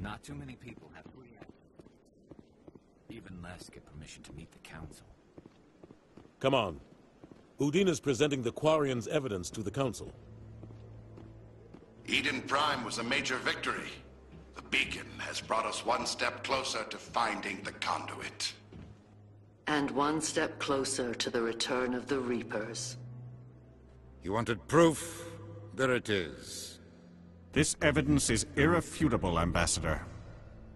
Not too many people have reacted. Even less get permission to meet the council. Come on. Udina's presenting the Quarians' evidence to the council. Eden Prime was a major victory. The beacon has brought us one step closer to finding the conduit. And one step closer to the return of the Reapers. You wanted proof? There it is. This evidence is irrefutable, Ambassador.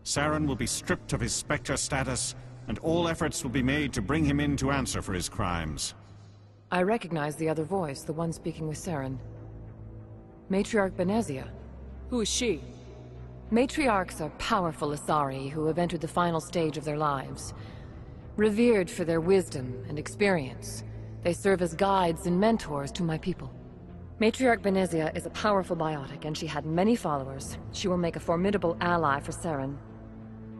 Saren will be stripped of his Specter status, and all efforts will be made to bring him in to answer for his crimes. I recognize the other voice, the one speaking with Saren. Matriarch Benezia. Who is she? Matriarchs are powerful Asari who have entered the final stage of their lives. Revered for their wisdom and experience, they serve as guides and mentors to my people. Matriarch Benezia is a powerful biotic, and she had many followers. She will make a formidable ally for Saren.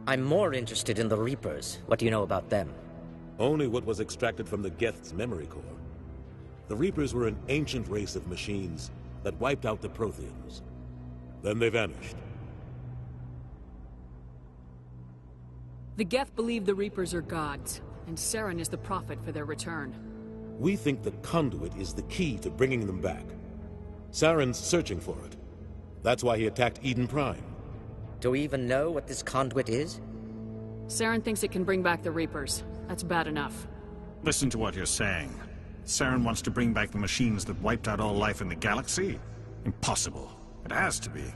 I'm more interested in the Reapers. What do you know about them? Only what was extracted from the Geth's memory core. The Reapers were an ancient race of machines that wiped out the Protheans. Then they vanished. The Geth believe the Reapers are gods, and Saren is the prophet for their return. We think the conduit is the key to bringing them back. Saren's searching for it. That's why he attacked Eden Prime. Do we even know what this conduit is? Saren thinks it can bring back the Reapers. That's bad enough. Listen to what you're saying. Saren wants to bring back the machines that wiped out all life in the galaxy? Impossible. It has to be.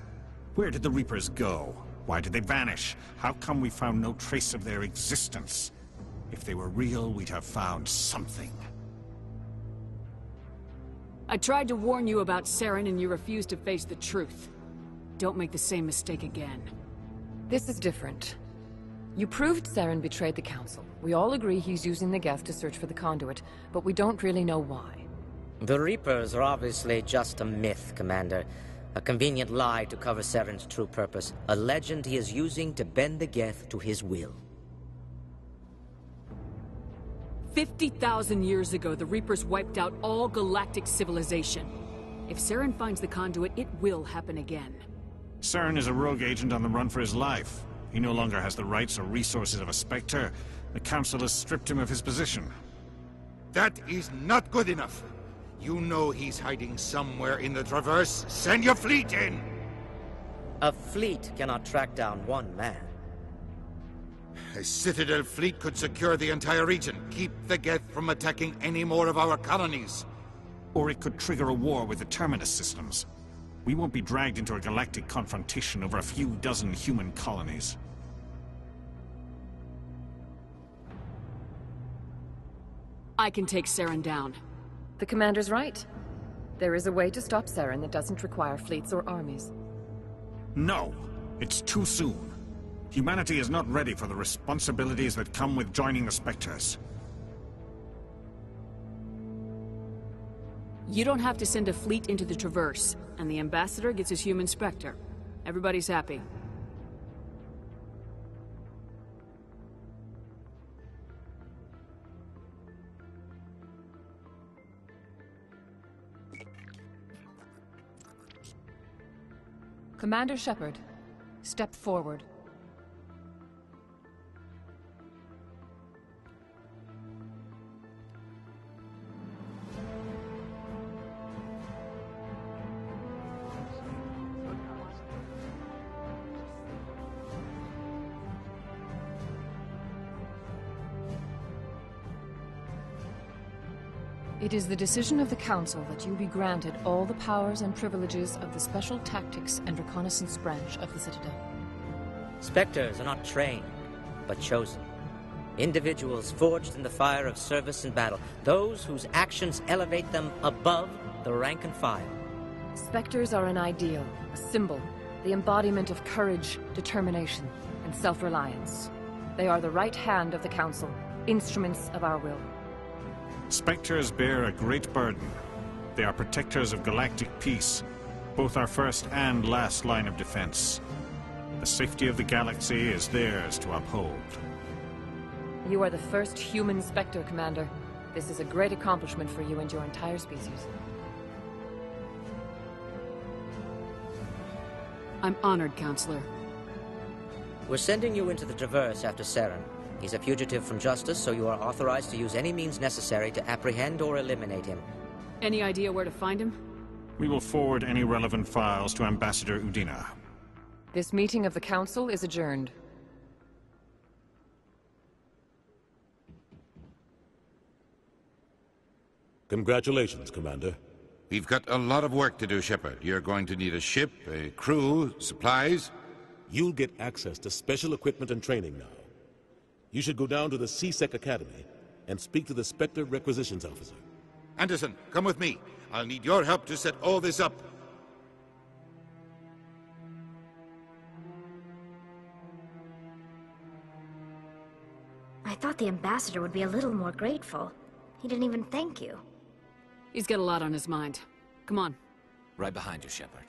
Where did the Reapers go? Why did they vanish? How come we found no trace of their existence? If they were real, we'd have found something. I tried to warn you about Saren and you refused to face the truth. Don't make the same mistake again. This is different. You proved Saren betrayed the Council. We all agree he's using the Geth to search for the conduit, but we don't really know why. The Reapers are obviously just a myth, Commander. A convenient lie to cover Saren's true purpose. A legend he is using to bend the Geth to his will. 50,000 years ago, the Reapers wiped out all galactic civilization. If Saren finds the conduit, it will happen again. Saren is a rogue agent on the run for his life. He no longer has the rights or resources of a Specter. The Council has stripped him of his position. That is not good enough. You know he's hiding somewhere in the Traverse. Send your fleet in! A fleet cannot track down one man. A Citadel fleet could secure the entire region. Keep the Geth from attacking any more of our colonies. Or it could trigger a war with the Terminus systems. We won't be dragged into a galactic confrontation over a few dozen human colonies. I can take Saren down. The Commander's right. There is a way to stop Saren that doesn't require fleets or armies. No! It's too soon. Humanity is not ready for the responsibilities that come with joining the Spectres. You don't have to send a fleet into the Traverse, and the Ambassador gets his human Specter. Everybody's happy. Commander Shepard, step forward. It is the decision of the Council that you be granted all the powers and privileges of the Special Tactics and Reconnaissance branch of the Citadel. Spectres are not trained, but chosen. Individuals forged in the fire of service and battle. Those whose actions elevate them above the rank and file. Spectres are an ideal, a symbol, the embodiment of courage, determination, and self-reliance. They are the right hand of the Council, instruments of our will. Spectres bear a great burden. They are protectors of galactic peace, both our first and last line of defense. The safety of the galaxy is theirs to uphold. You are the first human Spectre, Commander. This is a great accomplishment for you and your entire species. I'm honored, Counselor. We're sending you into the Traverse after Saren. He's a fugitive from justice, so you are authorized to use any means necessary to apprehend or eliminate him. Any idea where to find him? We will forward any relevant files to Ambassador Udina. This meeting of the Council is adjourned. Congratulations, Commander. We've got a lot of work to do, Shepard. You're going to need a ship, a crew, supplies. You'll get access to special equipment and training now. You should go down to the CSEC Academy and speak to the Specter Requisitions Officer. Anderson, come with me. I'll need your help to set all this up. I thought the ambassador would be a little more grateful. He didn't even thank you. He's got a lot on his mind. Come on. Right behind you, Shepard.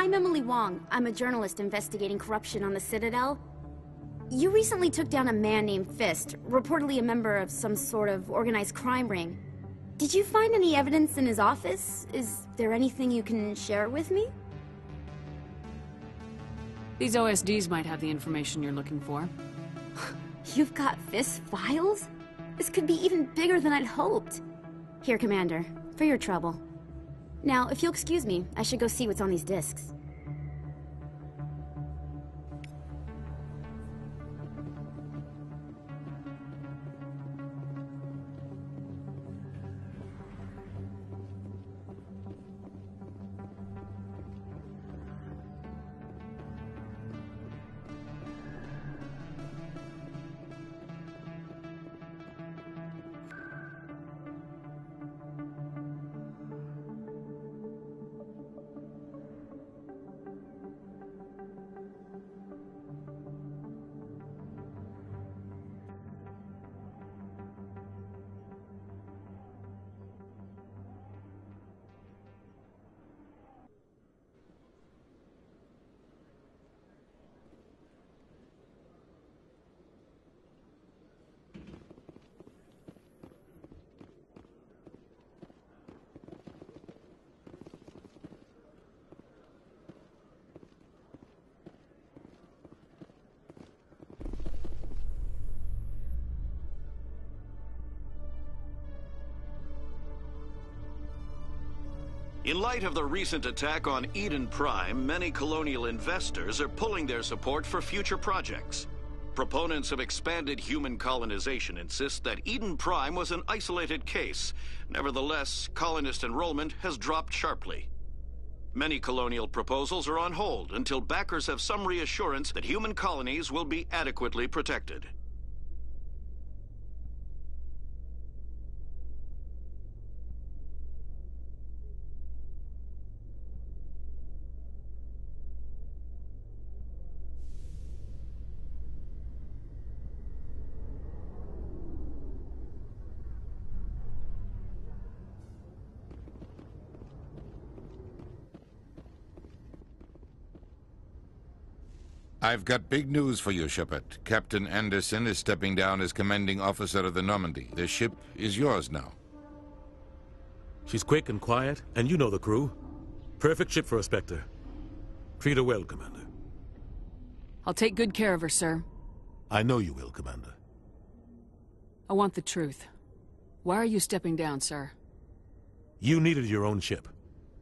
I'm Emily Wong. I'm a journalist investigating corruption on the Citadel. You recently took down a man named Fist, reportedly a member of some sort of organized crime ring. Did you find any evidence in his office? Is there anything you can share with me? These OSDs might have the information you're looking for. You've got Fist's files? This could be even bigger than I'd hoped. Here, Commander, for your trouble. Now, if you'll excuse me, I should go see what's on these discs. In light of the recent attack on Eden Prime, many colonial investors are pulling their support for future projects. Proponents of expanded human colonization insist that Eden Prime was an isolated case. Nevertheless, colonist enrollment has dropped sharply. Many colonial proposals are on hold until backers have some reassurance that human colonies will be adequately protected. I've got big news for you, Shepard. Captain Anderson is stepping down as commanding officer of the Normandy. The ship is yours now. She's quick and quiet, and you know the crew. Perfect ship for a Spectre. Treat her well, Commander. I'll take good care of her, sir. I know you will, Commander. I want the truth. Why are you stepping down, sir? You needed your own ship.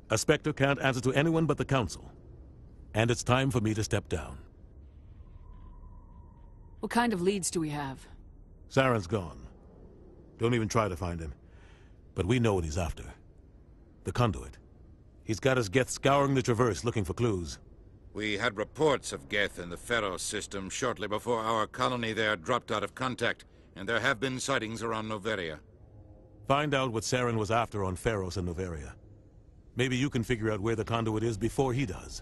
A Spectre can't answer to anyone but the Council. And it's time for me to step down. What kind of leads do we have? Saren's gone. Don't even try to find him. But we know what he's after. The conduit. He's got his Geth scouring the Traverse looking for clues. We had reports of Geth in the Pharaoh system shortly before our colony there dropped out of contact, and there have been sightings around Noveria. Find out what Saren was after on Pharos and Noveria. Maybe you can figure out where the conduit is before he does.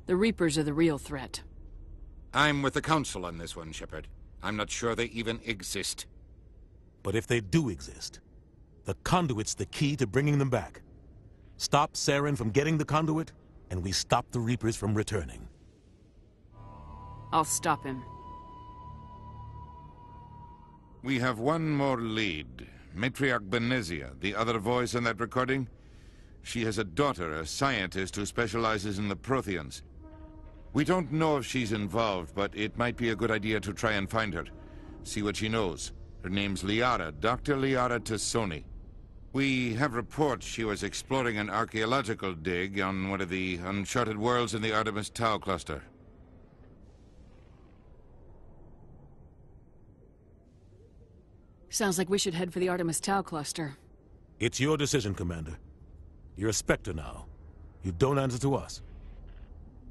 The Reapers are the real threat. I'm with the Council on this one, Shepard. I'm not sure they even exist. But if they do exist, the conduit's the key to bringing them back. Stop Saren from getting the conduit, and we stop the Reapers from returning. I'll stop him. We have one more lead. Matriarch Benezia, the other voice in that recording. She has a daughter, a scientist who specializes in the Protheans. We don't know if she's involved, but it might be a good idea to try and find her. See what she knows. Her name's Liara, Dr. Liara Tassoni. We have reports she was exploring an archaeological dig on one of the uncharted worlds in the Artemis Tau cluster. Sounds like we should head for the Artemis Tau cluster. It's your decision, Commander. You're a Specter now. You don't answer to us.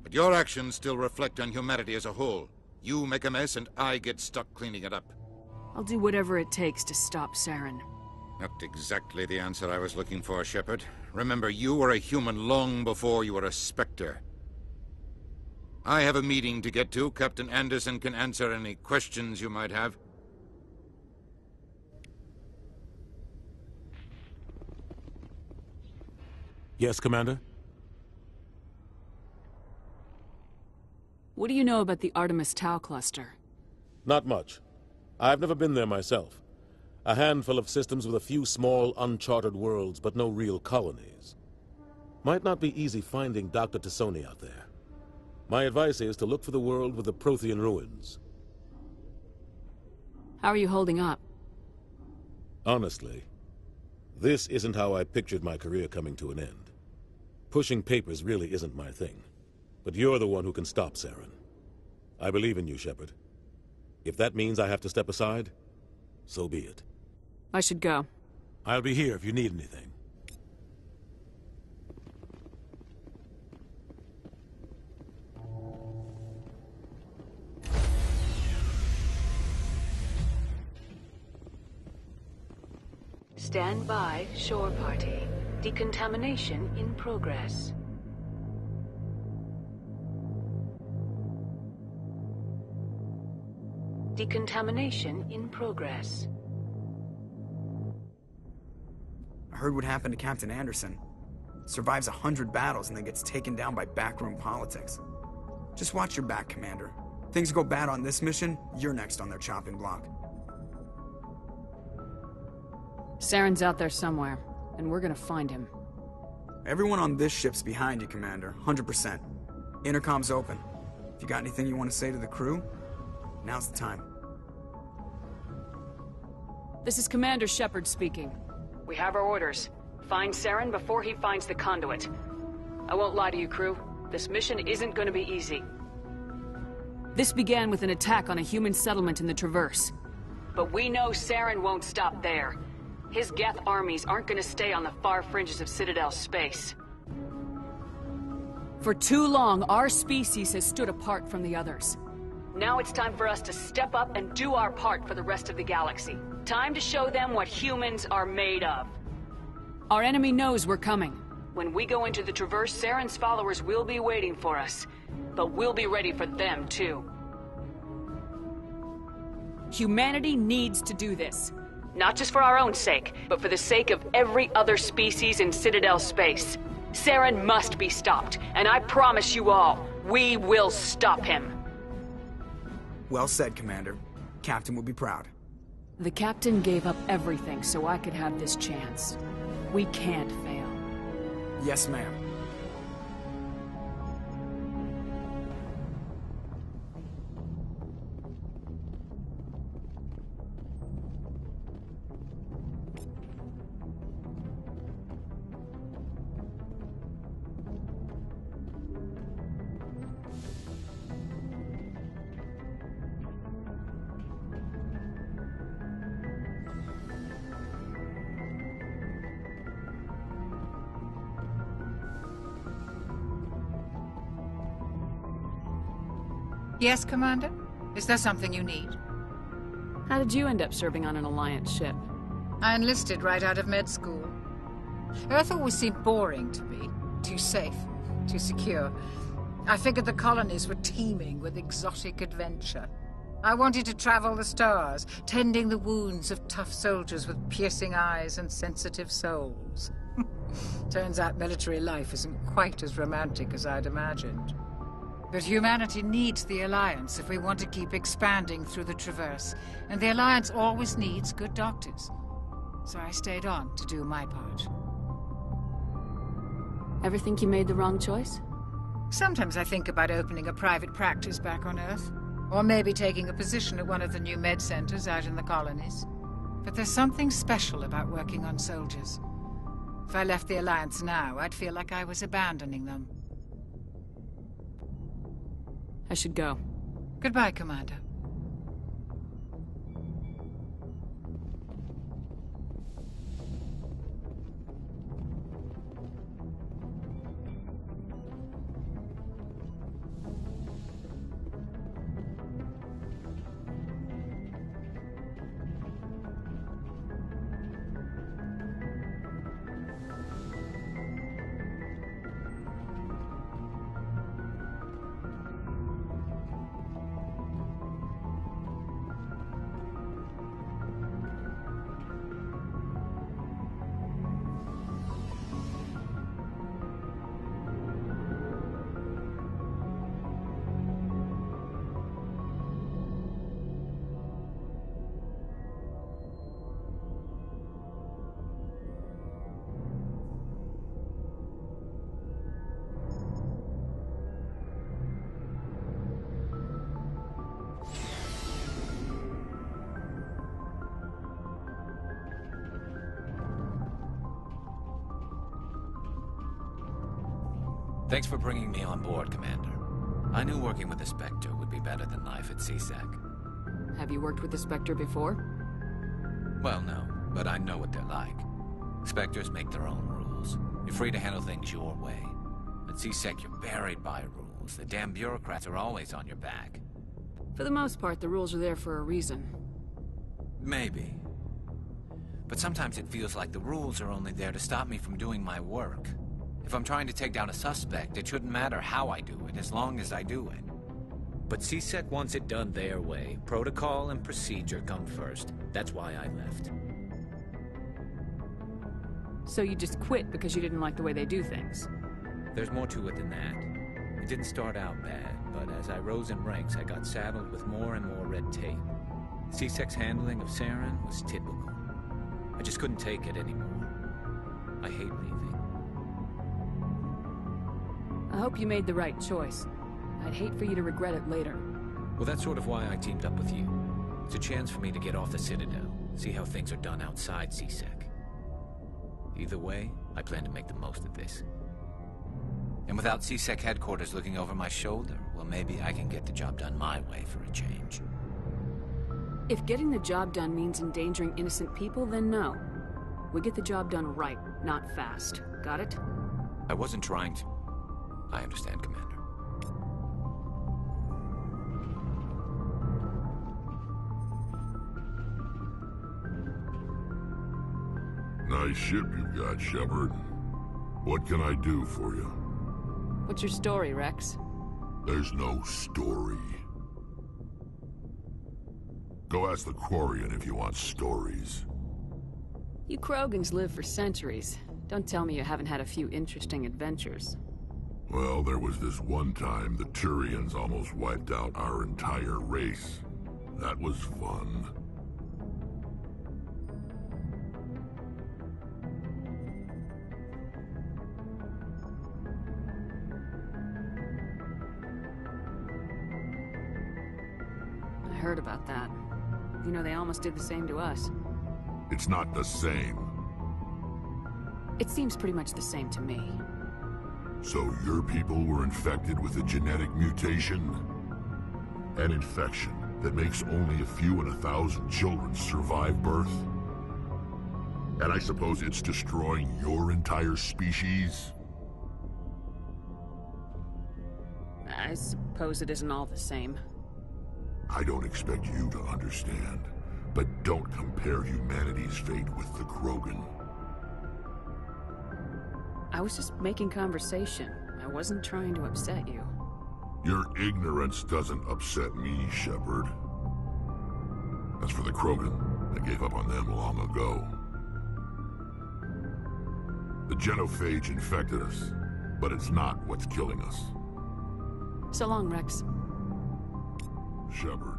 But your actions still reflect on humanity as a whole. You make a mess and I get stuck cleaning it up. I'll do whatever it takes to stop Saren. Not exactly the answer I was looking for, Shepard. Remember, you were a human long before you were a Specter. I have a meeting to get to. Captain Anderson can answer any questions you might have. Yes, Commander? What do you know about the Artemis Tau cluster? Not much. I've never been there myself. A handful of systems with a few small, uncharted worlds, but no real colonies. Might not be easy finding Dr. Tassoni out there. My advice is to look for the world with the Prothean ruins. How are you holding up? Honestly, this isn't how I pictured my career coming to an end. Pushing papers really isn't my thing. But you're the one who can stop Saren. I believe in you, Shepard. If that means I have to step aside, so be it. I should go. I'll be here if you need anything. Stand by, shore party. Decontamination in progress. Decontamination in progress. I heard what happened to Captain Anderson. Survives 100 battles and then gets taken down by backroom politics. Just watch your back, Commander. Things go bad on this mission, you're next on their chopping block. Saren's out there somewhere, and we're gonna find him. Everyone on this ship's behind you, Commander. 100%. Intercom's open. If you got anything you want to say to the crew, now's the time. This is Commander Shepard speaking. We have our orders. Find Saren before he finds the conduit. I won't lie to you, crew. This mission isn't going to be easy. This began with an attack on a human settlement in the Traverse. But we know Saren won't stop there. His Geth armies aren't going to stay on the far fringes of Citadel space. For too long, our species has stood apart from the others. Now it's time for us to step up and do our part for the rest of the galaxy. Time to show them what humans are made of. Our enemy knows we're coming. When we go into the Traverse, Saren's followers will be waiting for us. But we'll be ready for them, too. Humanity needs to do this. Not just for our own sake, but for the sake of every other species in Citadel space. Saren must be stopped, and I promise you all, we will stop him. Well said, Commander. Captain will be proud. The Captain gave up everything so I could have this chance. We can't fail. Yes, ma'am. Yes, Commander? Is there something you need? How did you end up serving on an Alliance ship? I enlisted right out of med school. Earth always seemed boring to me. Too safe, too secure. I figured the colonies were teeming with exotic adventure. I wanted to travel the stars, tending the wounds of tough soldiers with piercing eyes and sensitive souls. Turns out military life isn't quite as romantic as I'd imagined. But humanity needs the Alliance if we want to keep expanding through the Traverse, and the Alliance always needs good doctors. So I stayed on to do my part. Ever think you made the wrong choice? Sometimes I think about opening a private practice back on Earth, or maybe taking a position at one of the new med centers out in the colonies. But there's something special about working on soldiers. If I left the Alliance now, I'd feel like I was abandoning them. I should go. Goodbye, Commander. Thanks for bringing me on board, Commander. I knew working with the Specter would be better than life at CSEC. Have you worked with the Specter before? Well, no, but I know what they're like. Specters make their own rules. You're free to handle things your way. At CSEC, you're buried by rules. The damn bureaucrats are always on your back. For the most part, the rules are there for a reason. Maybe. But sometimes it feels like the rules are only there to stop me from doing my work. If I'm trying to take down a suspect, it shouldn't matter how I do it, as long as I do it. But CSEC wants it done their way. Protocol and procedure come first. That's why I left. So you just quit because you didn't like the way they do things? There's more to it than that. It didn't start out bad, but as I rose in ranks, I got saddled with more and more red tape. CSEC's handling of Saren was typical. I just couldn't take it anymore. I hate leaving. I hope you made the right choice. I'd hate for you to regret it later. Well, that's sort of why I teamed up with you. It's a chance for me to get off the Citadel, see how things are done outside CSEC. Either way, I plan to make the most of this. And without CSEC headquarters looking over my shoulder, well, maybe I can get the job done my way for a change. If getting the job done means endangering innocent people, then no. We get the job done right, not fast. Got it? I wasn't trying to... I understand, Commander. Nice ship you got, Shepard. What can I do for you? What's your story, Rex? There's no story. Go ask the Quarian if you want stories. You Krogans live for centuries. Don't tell me you haven't had a few interesting adventures. Well, there was this one time the Turians almost wiped out our entire race. That was fun. I heard about that. You know, they almost did the same to us. It's not the same. It seems pretty much the same to me. So your people were infected with a genetic mutation? An infection that makes only a few in 1,000 children survive birth? And I suppose it's destroying your entire species? I suppose it isn't all the same. I don't expect you to understand, but don't compare humanity's fate with the Krogan. I was just making conversation. I wasn't trying to upset you. Your ignorance doesn't upset me, Shepard. As for the Krogan, I gave up on them long ago. The genophage infected us, but it's not what's killing us. So long, Rex. Shepard.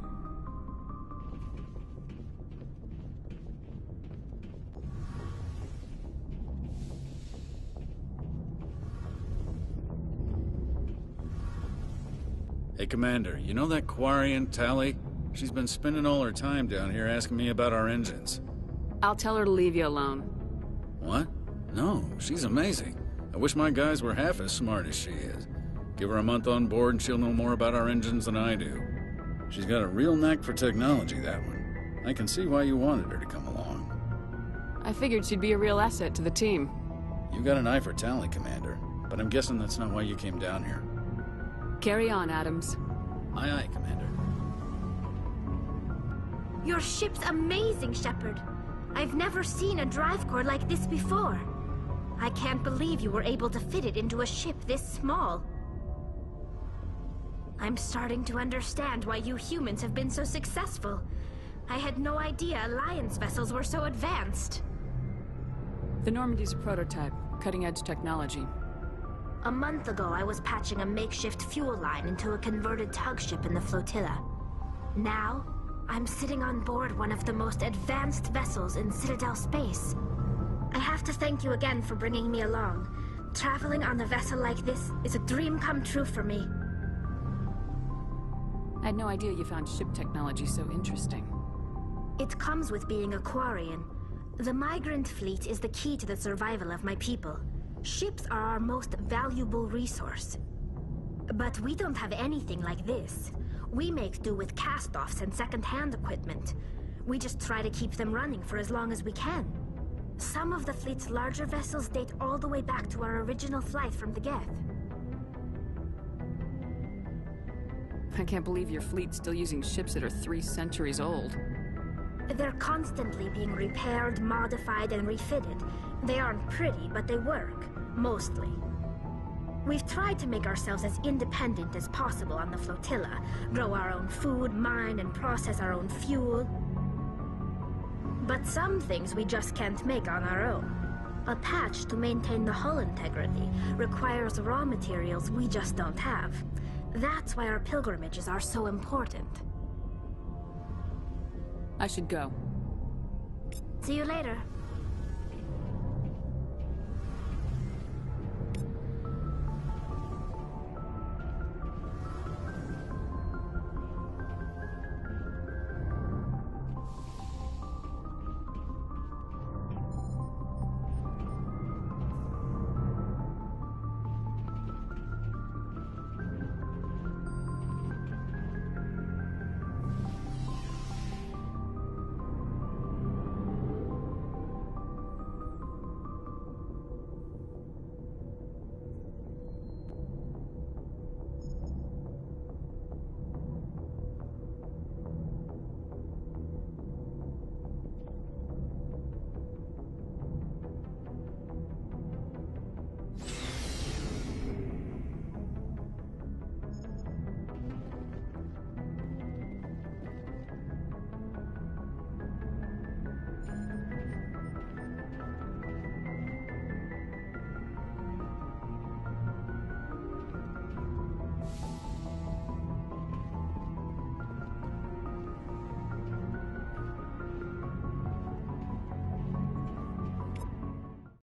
Hey, Commander, you know that Quarian, Tali? She's been spending all her time down here asking me about our engines. I'll tell her to leave you alone. What? No, she's amazing. I wish my guys were half as smart as she is. Give her a month on board and she'll know more about our engines than I do. She's got a real knack for technology, that one. I can see why you wanted her to come along. I figured she'd be a real asset to the team. You got an eye for talent, Commander, but I'm guessing that's not why you came down here. Carry on, Adams. Aye, aye, Commander. Your ship's amazing, Shepard. I've never seen a drive core like this before. I can't believe you were able to fit it into a ship this small. I'm starting to understand why you humans have been so successful. I had no idea Alliance vessels were so advanced. The Normandy's a prototype, cutting-edge technology. A month ago, I was patching a makeshift fuel line into a converted tug ship in the flotilla. Now, I'm sitting on board one of the most advanced vessels in Citadel space. I have to thank you again for bringing me along. Traveling on a vessel like this is a dream come true for me. I had no idea you found ship technology so interesting. It comes with being a Quarian. The migrant fleet is the key to the survival of my people. Ships are our most valuable resource. But we don't have anything like this. We make do with cast-offs and second-hand equipment. We just try to keep them running for as long as we can. Some of the fleet's larger vessels date all the way back to our original flight from the Geth. I can't believe your fleet's still using ships that are 3 centuries old. They're constantly being repaired, modified, and refitted. They aren't pretty, but they work. Mostly. We've tried to make ourselves as independent as possible on the flotilla, grow our own food, mine, and process our own fuel. But some things we just can't make on our own. A patch to maintain the hull integrity requires raw materials we just don't have. That's why our pilgrimages are so important. I should go. See you later.